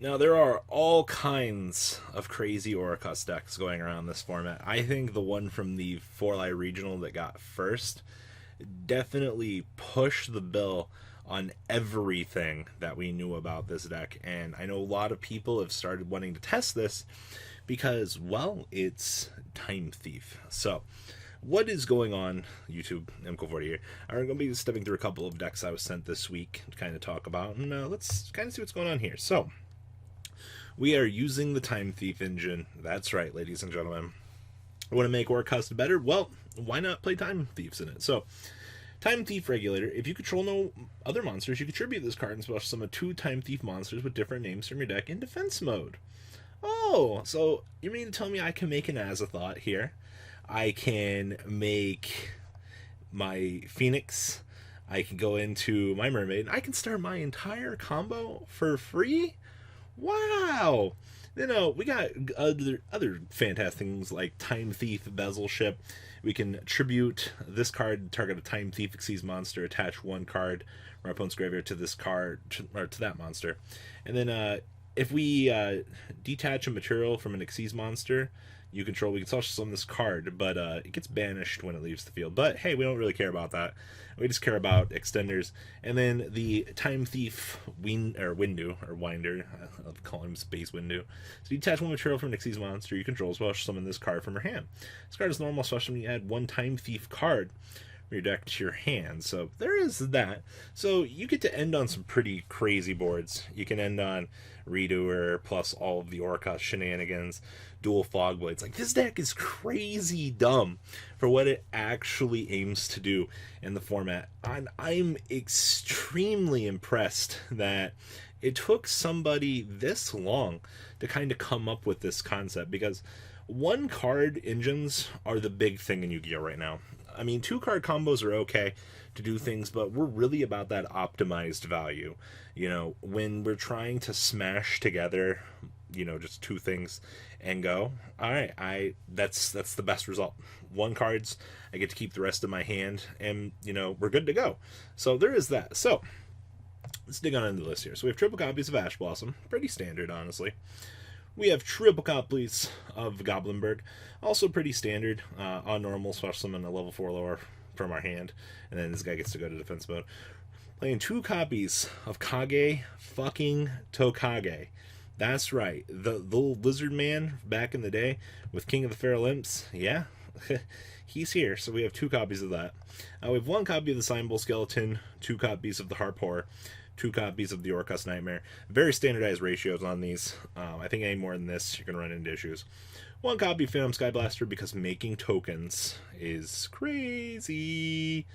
Now, there are all kinds of crazy Orcust decks going around this format. I think the one from the Four-Eye Regional that got first definitely pushed the bill on everything that we knew about this deck. And I know a lot of people have started wanting to test this because, well, it's Time Thief. So, what is going on, YouTube? MCO40 here. I'm going to be stepping through a couple of decks I was sent this week to kind of talk about, and let's kind of see what's going on here. So, we are using the Time Thief engine. That's right, ladies and gentlemen. Want to make Orcust better? Well, why not play Time Thieves in it? So, Time Thief Regulator. If you control no other monsters, you contribute this card and special summon 2 Time Thief monsters with different names from your deck in defense mode. Oh, so you mean to tell me I can make an Azathoth here? I can make my Phoenix. I can go into my Mermaid. I can start my entire combo for free? Wow! We got other fantastic things like Time Thief Bezel Ship. We can tribute this card, target a Time Thief Xyz monster, attach 1 card from our opponent's graveyard to this card, or to that monster. And then if we detach a material from an Xyz monster you control, we can also summon this card, but it gets banished when it leaves the field. But hey, we don't really care about that. We just care about extenders. And then the Time Thief Winder. I'll call him Space Windu. So you detach 1 material from an Xyz monster you control, as well as summon this card from your hand. This card is normal, especially when you add 1 Time Thief card from your deck to your hand. So there is that. So you get to end on some pretty crazy boards. You can end on Redoer plus all of the Orcust shenanigans, dual fog blades. Like, this deck is crazy dumb for what it actually aims to do in the format. I'm extremely impressed that it took somebody this long to kind of come up with this concept, because 1 card engines are the big thing in Yu-Gi-Oh right now. I mean, 2 card combos are okay to do things, but we're really about that optimized value. When we're trying to smash together, just 2 things and go, all right, that's the best result. 1 cards, I get to keep the rest of my hand, and we're good to go. So there is that. So let's dig on into the list here. So we have triple copies of Ash Blossom, pretty standard, honestly. We have triple copies of Goblinberg, also pretty standard. On normal, special summon a level 4 lower from our hand, and then this guy gets to go to defense mode. Playing 2 copies of Kage fucking Tokage. That's right, the little lizard man back in the day with King of the Feral Imps. Yeah, he's here. So we have 2 copies of that. We have 1 copy of the Sign Bowl Skeleton, 2 copies of the Harp Horror, 2 copies of the Orcust Nightmare. Very standardized ratios on these. I think any more than this, you're going to run into issues. 1 copy of Phantom Skyblaster, because making tokens is crazy.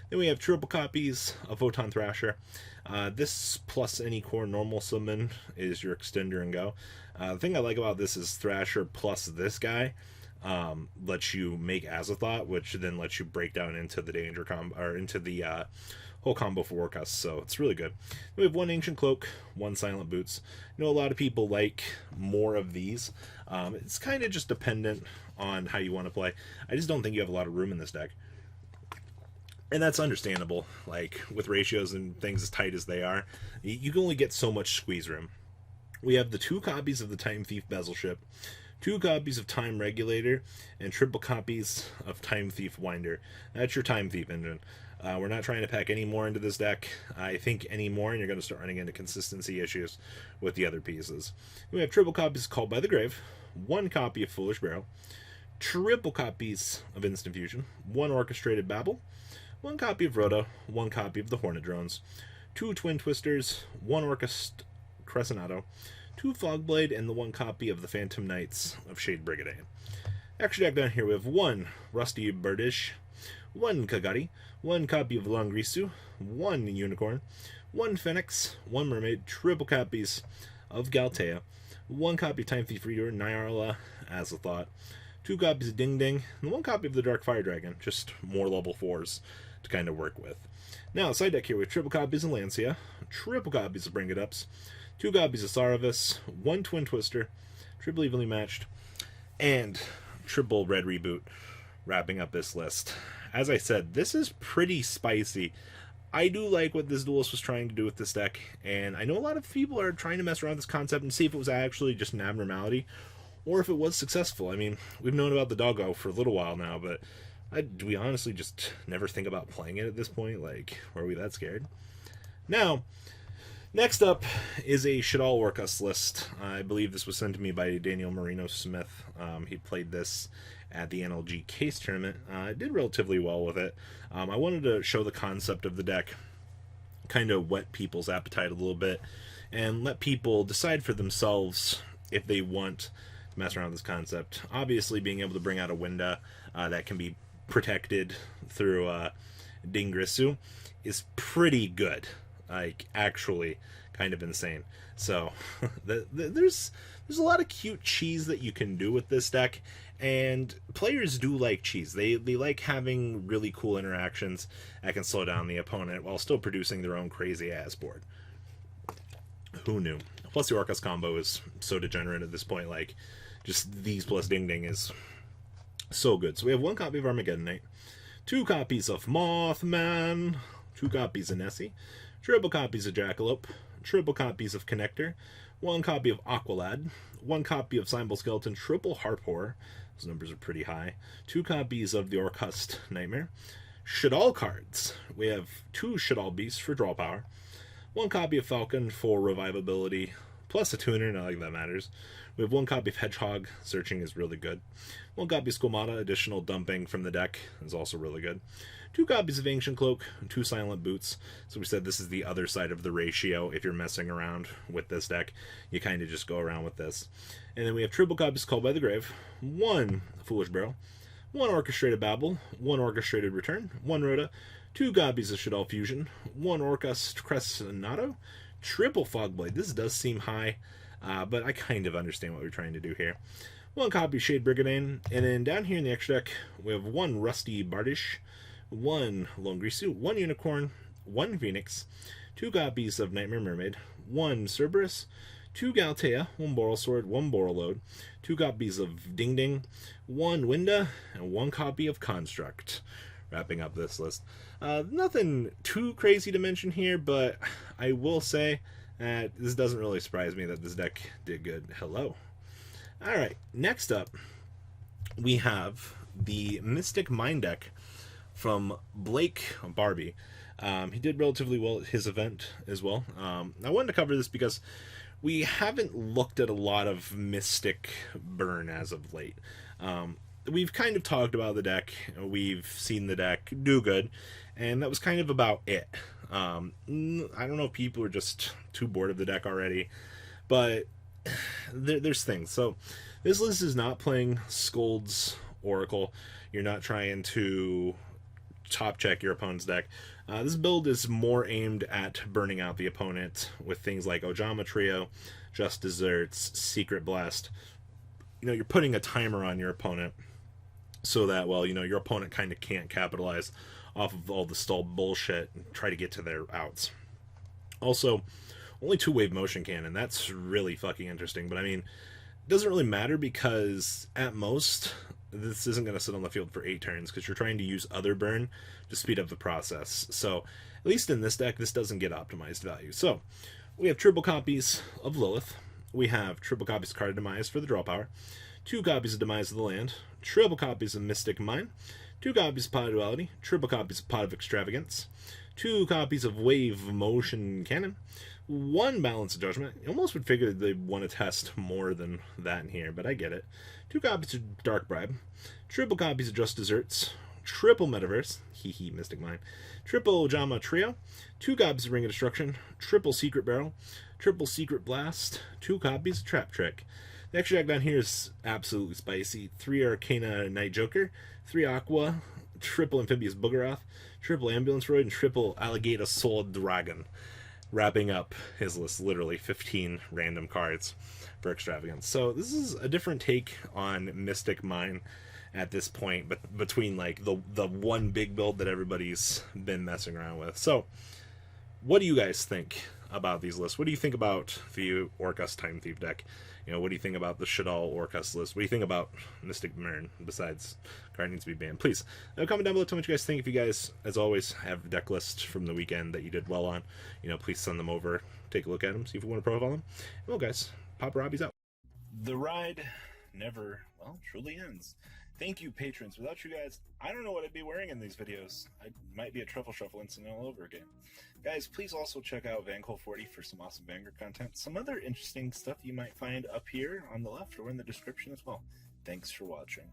Then we have triple copies of Photon Thrasher. This plus any core normal summon is your extender and go. The thing I like about this is Thrasher plus this guy lets you make Azathoth, which then lets you break down into the danger combo, or into the whole combo for Orcust, so it's really good. We have 1 Ancient Cloak, 1 Silent Boots. A lot of people like more of these. It's kind of just dependent on how you want to play. I just don't think you have a lot of room in this deck. And that's understandable. Like, with ratios and things as tight as they are, you can only get so much squeeze room. We have the 2 copies of the Time Thief Bezel Ship, 2 copies of Time Regulator, and triple copies of Time Thief Winder. That's your Time Thief engine. We're not trying to pack any more into this deck. I think any more, and you're going to start running into consistency issues with the other pieces. We have triple copies of Called by the Grave, 1 copy of Foolish Barrow, triple copies of Instant Fusion, 1 Orchestrated Babel, 1 copy of Rhoda, 1 copy of the Hornet Drones, 2 Twin Twisters, 1 Orcust Crescenado, 2 Fogblade, and the 1 copy of the Phantom Knights of Shade Brigade. Extra deck down here, we have 1 Rusty Birdish, 1 Kagati, 1 copy of Longrisu, 1 Unicorn, 1 Phoenix, 1 Mermaid, triple copies of Galtea, 1 copy of Time Thief Reader, Nyarla, Azathoth, 2 copies of Ding Ding, and 1 copy of the Dark Fire Dragon, just more level 4s to kind of work with. Now, side deck here, we have triple copies of Lancia, triple copies of Bring It Ups, 2 copies of Saravis, 1 Twin Twister, triple Evenly Matched, and triple Red Reboot, wrapping up this list. As I said, this is pretty spicy. I do like what this duelist was trying to do with this deck, and I know a lot of people are trying to mess around with this concept and see if it was actually just an abnormality, or if it was successful. I mean, we've known about the doggo for a little while now, but do we honestly just never think about playing it at this point? Like, were we that scared? Now, next up is a Shaddoll Orcust list. I believe this was sent to me by Daniel Marino Smith. He played this at the NLG case tournament. Did relatively well with it. I wanted to show the concept of the deck, kind of whet people's appetite a little bit, and let people decide for themselves if they want to mess around with this concept. Obviously, being able to bring out a Winda that can be protected through Dingrisu is pretty good. Like, actually kind of insane. So there's a lot of cute cheese that you can do with this deck, and players do like cheese. They like having really cool interactions that can slow down the opponent while still producing their own crazy ass board. Who knew? Plus the Orcust combo is so degenerate at this point. Like, just these plus Ding Ding is so good. So we have 1 copy of Armageddon Knight, 2 copies of Mothman, 2 copies of Nessie, triple copies of Jackalope, triple copies of Connector, 1 copy of Aqualad, 1 copy of Symbol Skeleton, triple Harpor, those numbers are pretty high, 2 copies of the Orcust Nightmare, Shaddoll cards. We have 2 Shaddoll Beasts for draw power, 1 copy of Falcon for revivability, plus a tuner, not like that matters. We have 1 copy of Hedgehog, searching is really good. 1 copy of Squamata, additional dumping from the deck is also really good. 2 copies of Ancient Cloak, 2 Silent Boots. So we said this is the other side of the ratio. If you're messing around with this deck, you kind of just go around with this. And then we have triple copies Called by the Grave, 1 Foolish Barrel, 1 Orchestrated Babble, 1 Orchestrated Return, 1 Rhoda, 2 copies of Shaddoll Fusion, 1 Orcust Crestinato, triple Fogblade. This does seem high, but I kind of understand what we're trying to do here. 1 copy of Shade Brigadine, and then down here in the extra deck, we have 1 Rusty Bardish, 1 Lone Grisu, 1 Unicorn, 1 Phoenix, 2 copies of Nightmare Mermaid, 1 Cerberus, 2 Galtea, 1 Boral Sword, 1 Borreload, 2 copies of Ding Ding, 1 Winda, and 1 copy of Construct. Wrapping up this list. Nothing too crazy to mention here, but I will say that this doesn't really surprise me that this deck did good. Hello. Alright, next up, we have the Mystic Mind deck from Blake Barbie. He did relatively well at his event as well. I wanted to cover this because we haven't looked at a lot of Mystic Burn as of late. We've kind of talked about the deck, we've seen the deck do good, and that was kind of about it. I don't know if people are just too bored of the deck already, but there's things. So this list is not playing Scold's Oracle. You're not trying to top check your opponent's deck. This build is more aimed at burning out the opponent with things like Ojama Trio, Just Desserts, Secret Blast. You know, you're putting a timer on your opponent so that, well, you know, your opponent kind of can't capitalize off of all the stalled bullshit and try to get to their outs. Also, only 2-wave motion cannon. That's really fucking interesting. But I mean, it doesn't really matter because at most, this isn't going to sit on the field for 8 turns because you're trying to use other burn to speed up the process. So at least in this deck, this doesn't get optimized value. So we have triple copies of Lilith. We have triple copies of Card Demise for the draw power. 2 copies of Demise of the Land. Triple copies of Mystic Mine. 2 copies of Pot of Duality. Triple copies of Pot of Extravagance. 2 copies of Wave Motion Cannon. 1 Balance of Judgment. You almost would figure they'd want to test more than that in here, but I get it. 2 copies of Dark Bribe. Triple copies of Just Desserts. Triple Metaverse. Hee Mystic Mine. Triple Ojama Trio. 2 copies of Ring of Destruction. Triple Secret Barrel. Triple Secret Blast. 2 copies of Trap Trick. The extra deck down here is absolutely spicy. 3 Arcana Night Joker. 3 Aqua. Triple Amphibious Boogeroth. Triple Ambulance Roid. And triple Alligator Soul Dragon. Wrapping up his list, literally 15 random cards for Extravagance. So this is a different take on Mystic Mine at this point, but between like the one big build that everybody's been messing around with. So what do you guys think about these lists. What do you think about the Orcust Time Thief deck? You know, what do you think about the Shaddoll Orcust list? What do you think about Mystic Mirren besides card needs to be banned? Please comment down below, tell me what you guys think. If you guys, as always, have a deck list from the weekend that you did well on, you know, please send them over, take a look at them, see if you want to profile them. Well, guys, Papa Robbie's out. The ride never, well, truly ends. Thank you, patrons. Without you guys, I don't know what I'd be wearing in these videos. I might be a truffle shuffle incident all over again. Guys, please also check out Vancol40 for some awesome Vanguard content. Some other interesting stuff you might find up here on the left or in the description as well. Thanks for watching.